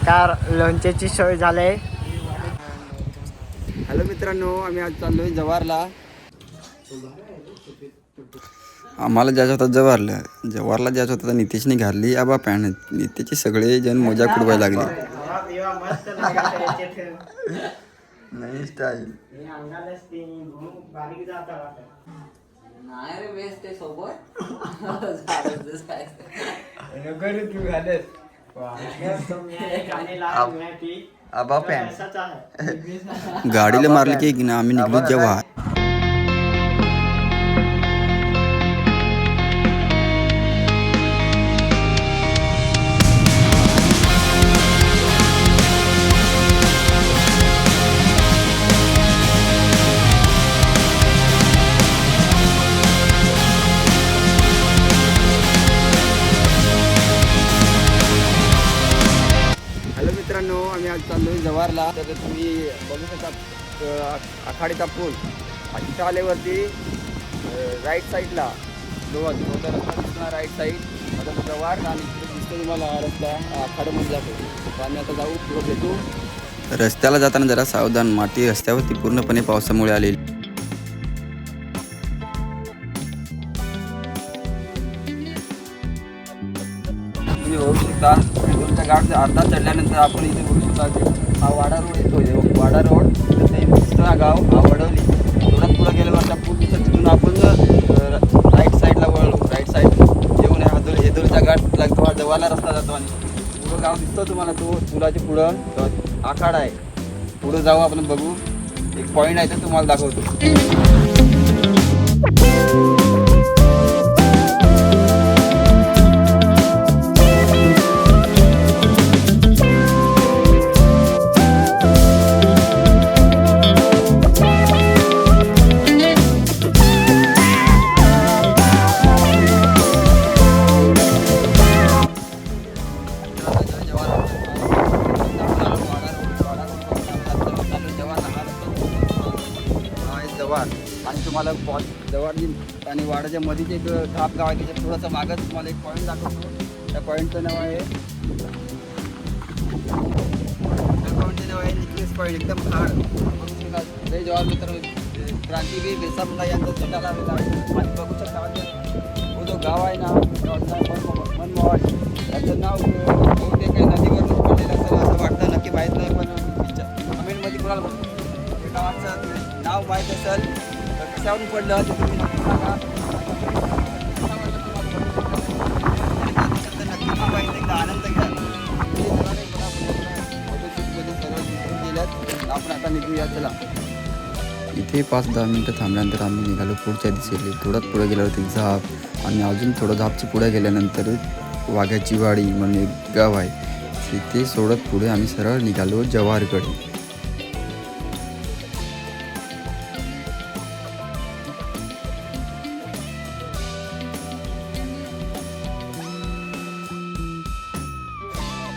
बेकार लोणच्याची सोय झाली. हॅलो मित्रांनो, आम्ही आज चाललोय जव्हारला. आम्हाला जायचं होतं जव्हारला जायचं होतं. नितेशने घातली आबा पॅन्ट. नितेशचे सगळे जण मजा उडवायला लागले. नाही स्टाईल नाही रे बेस्ट आहे सोबत. आबा पॅन्ट गाडीला मारले की आम्ही निघलो जव्हार. मित्रांनो, आम्ही आज चाललोय जव्हारला. तर तुम्ही बघू शकता आखाडीचा पूल. इथं आल्यावरती राईट साईडला रस्ता दिसणार. राईट साईड आता जव्हार आणि इकडे दिसतो तुम्हाला हा रस्ता आखाड्यामध्ये जातो. तर आम्ही आता जाऊ पुढे भेटू. रस्त्याला जाताना जरा सावधान. माती रस्त्यावरती पूर्णपणे पावसामुळे आलेली. तुम्ही बघू शकता पूलच्या घाट अर्धा चढल्यानंतर आपण इथे बघू शकता हा वाडा रोड येतो. वाडा रोड ते दिसतो हा गाव, हा वडवली. थोडं पुढं गेल्यावर पूल दिसतं. तिथून आपण राईट साईडला वळलो. राईट साईड येऊन हेदूरचा घाट लागतो. हा जव्हारला रस्ता जातो आणि पुढं गाव दिसतो तुम्हाला. तो पुलाच्या पुढं आखाडा आहे. पुढं जाऊ आपण बघू. एक पॉईंट आहे ते तुम्हाला दाखवतो. आणि तुम्हाला जव्हार आणि वाडाच्या मध्येच एक ठाप गाव आहे. त्याच्या थोडंसं मागं तुम्हाला एक पॉईंट दाखवतो. त्या पॉईंटचं नाव आहे निकलेस पॉईंट. एकदम खाड. जय जवाहर मित्र क्रांतीवीर बिरसा मुंडा यांचा झेंडा लावलेला आहे. आणि बघू शकता तो जो गाव आहे ना मनमाड, त्याचं नाव बहुतेक काही नदीवरून पडलेलं असेल असं वाटतं. नक्की माहीत नाही, पण कमेंटमध्ये कोणाला गावाचं नाव माहीत असेल तर कशावरून पडलं ते तुम्ही नक्की सांगा. नक्की थांबा, इथे एकदा आनंद घ्या. आपण आता निघूया. चला. इथे 5-10 मिनटं थांबल्यानंतर आम्ही निघालो पुढच्या दिशेला. थोडं पुढे गेल्यावरती झाप आणि अजून थोडं झापची पुढे गेल्यानंतर वाघ्याची वाडी म्हणून एक गाव आहे. तिथे सोडत पुढे आम्ही सरळ निघालो जव्हारकडे.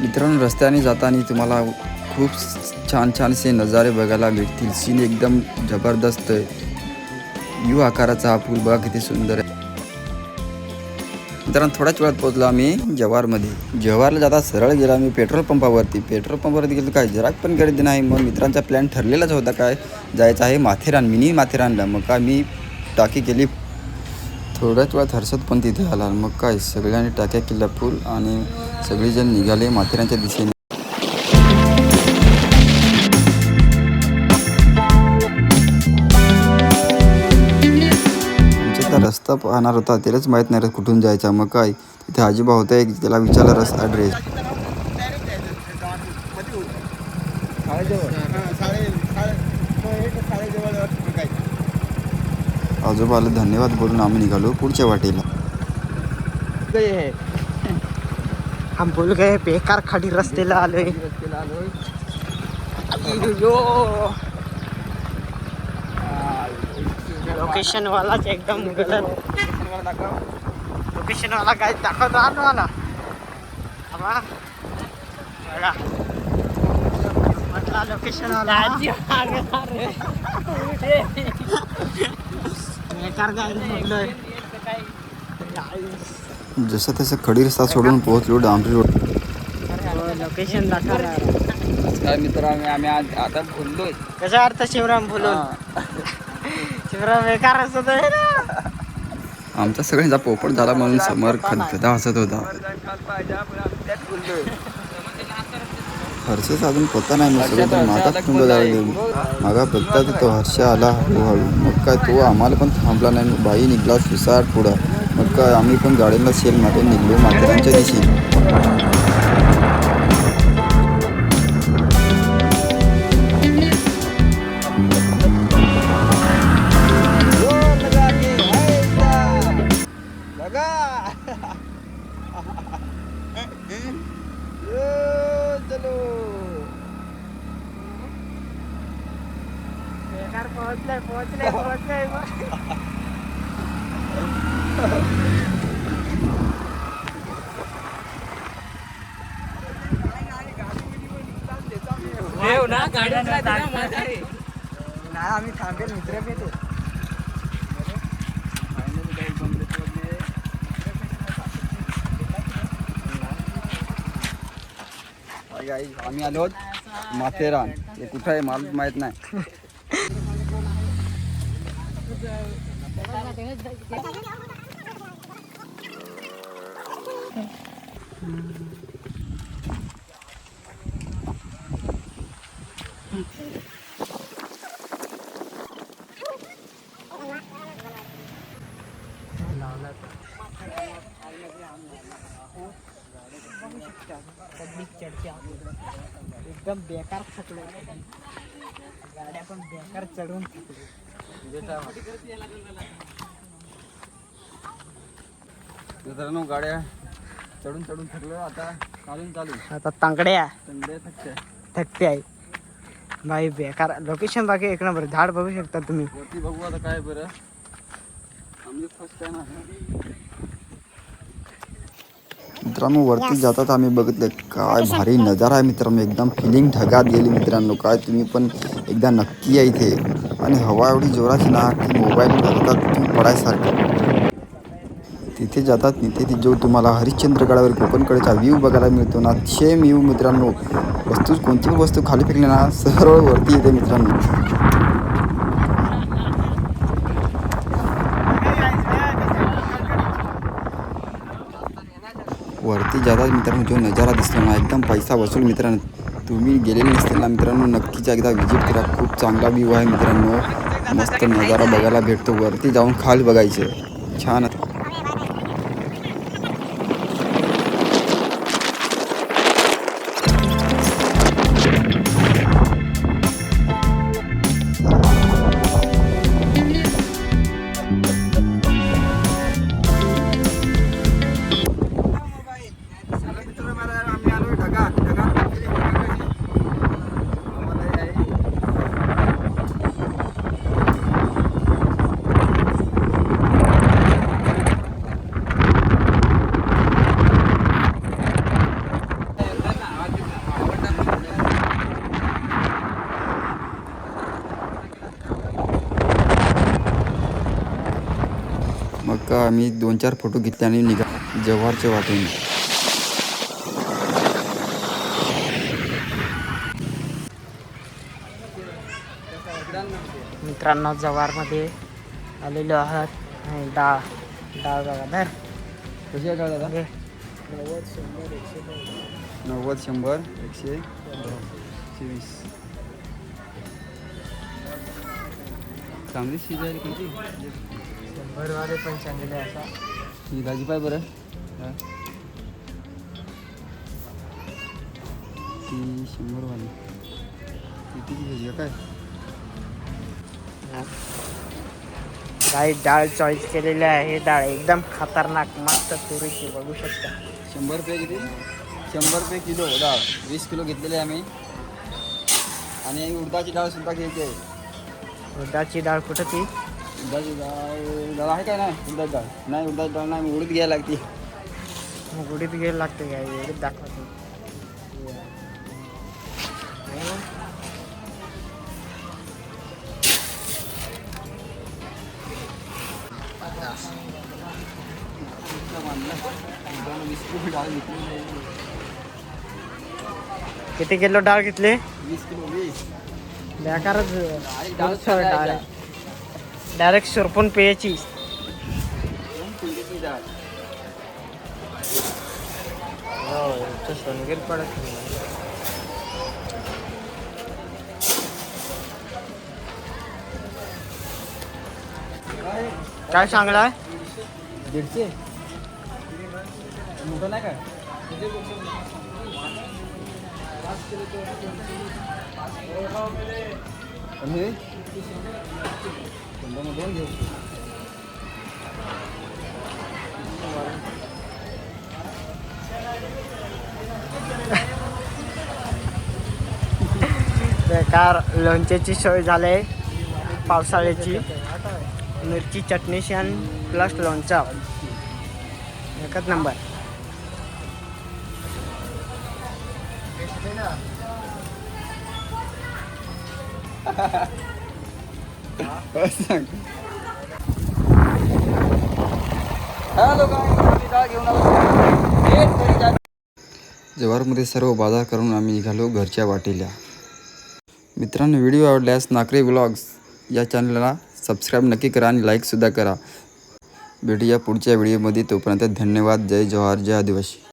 मित्रांनो, रस्त्याने जाताना तुम्हाला खूप छान छानसे नजारे बघायला भेटतील. सीन एकदम जबरदस्त आहे. यू आकाराचा हा पूल बघा किती सुंदर आहे. मित्रांनो, थोड्याच वेळात पोहोचलो आम्ही जव्हारमध्ये. जव्हारला जाता सरळ गेला आम्ही पेट्रोल पंपावरती गेलो. काय जरा पण गर्दी नाही. मग मित्रांचा प्लॅन ठरलेलाच होता काय जायचं आहे माथेरान, मिनी माथेरानला. मग काय मी टाकी केली. थोड्याच वेळात हर्षद पण तिथे आला. मग काय सगळ्यांनी टाक्या केल्या फुल आणि सगळेजण निघाले माथेरानच्या दिशेने. आमचा रस्ता पाहणार होता, त्यालाच माहीत नाही कुठून जायचा. मग काय तिथे आजीबा होता एक, त्याला विचारला रस्ता ॲड्रेस. आजोबाला धन्यवाद बोलून आम्ही निघालो पुढच्या वाटेला. हम भूल गए बेकार खडी रस्त्याला आलोय. लोकेशन वालाच एकदम गलत. लोकेशन वाला काय दाखवतो आणू आला म्हटला लोकेशन वाला बेकार गाडी म्हटलंय. जसं तसं खडी रस्ता सोडून पोहोचलो डांबरी रोड. लोकेशन दाखवणार. काय मित्र आम्ही आता बोललोय. कशा अर्थ शिवराम बोलून शिवराम बेकार असत ना. आमचा सगळ्यांचा पोपट झाला म्हणून समोर खदखदा हसत होता. हर्षच अजून पोता नाही मी सगळं नाटक तुंड जाळले. मागा बघता तो हर्ष आला हळूहळू. मग काय तो आम्हाला पण थांबला नाही. बाई निघला सुसाट पुढं. मग काय आम्ही पण गाडीला शेल मारून निघलो माथेरानच्या दिशेने. बेकार पोहोचले नाही आम्ही थांबेल मित्र भेटू. आम्ही आलो माथेरान. ते कुठं आहे मला माहित नाही. एकदम बेकार थकलो. गाड्या पण बेकार चढून थकलो. मित्रांनो गाड्या चढून थकलो. आता चालू आता तांगड्या थकते. थकते आहे भाई. बेकार लोकेशन बाकी एक नंबर. झाड बघू शकता तुम्ही. वरती बघू आता काय बरं. आम्ही फर्स्ट आहे ना. मित्रांनो वरती जातात आम्ही बघितलं काय भारी नजारा आहे मित्रांनो. एकदम फिलिंग ढगात गेली मित्रांनो. काय तुम्ही पण एकदा नक्की या इथे. आणि हवा एवढी जोराची ना की मोबाईल हातात तुम्ही पडायसारखं. तिथे जातात तिथे जो तुम्हाला हरिश्चंद्रगडावर कोकणकडेचा व्ह्यू बघायला मिळतो ना. सेम व्ह्यू मित्रांनो. कोणती पण वस्तू खाली फेकली ना सरळ वरती येते मित्रांनो. वरती जातात मित्रांनो जो नजारा दिसतो ना एकदम पैसा वसूल मित्रांनो. तुम्ही गेलेले नसतील ना मित्रांनो नक्कीच एकदा व्हिजिट करा. खूप चांगला व्ह्यू आहे मित्रांनो. मस्त नजारा बघायला भेटतो. वरती जाऊन खाली बघायचं छान. मग का आम्ही 2-4 फोटो घेतले आणि निघा जव्हारच्या वाटेने. मित्रांनो जव्हारमध्ये आलेलो आहात. डाळ बघा धर. कशी आहे काय दादा. 90 100 120 चांगली शिजायला कोणती 100 वाले पण चांगले असा. ही भाजी पाय बरं. ती 100 वाली कितीची भाजी आहे काय. काही डाळ चॉईस केलेली आहे. डाळ एकदम खतरनाक मस्त तुरीची बघू शकता. 100 रुपये किती 100 रुपये किलो डाळ. 20 किलो घेतलेली आहे आम्ही. आणि उडदाची डाळ सुद्धा घ्यायची आहे. उडदाची डाळ कुठं ती. उडदाची डाळ आहे काय नाही. उडदाची डाळ नाही. उडदाची डाळ नाही उडीद घ्यायला लागते. मग उडीद घ्यायला लागते काय. उडीद दाखवतो. किती किलो डाळ घेतली? 20 किलो 20. बेकारच डाळ चालायचा. डायरेक्ट सुरपून प्यायची. दोन पिंडीची डाळ. सोनगीर पडत काय सांगलाय? 150. मोठं नाही काय? आणि हे? दोन घेऊ. बेकार लोणच्याची सोय झाली पावसाळ्याची. मिरची चटणी शान प्लस लोणचा एकच नंबर. हॅलो डाळ घेऊन आलो. जव्हारमध्ये सर्व बाजार करून आम्ही निघालो घरच्या वाटेला. मित्रांनो, व्हिडिओ आवडल्यास नाकरे व्लॉग्स या चॅनलला सबस्क्राईब नक्की करा आणि लाईकसुद्धा करा. भेटूया पुढच्या व्हिडिओमध्ये. तोपर्यंत धन्यवाद. जय जवाहर, जय आदिवासी.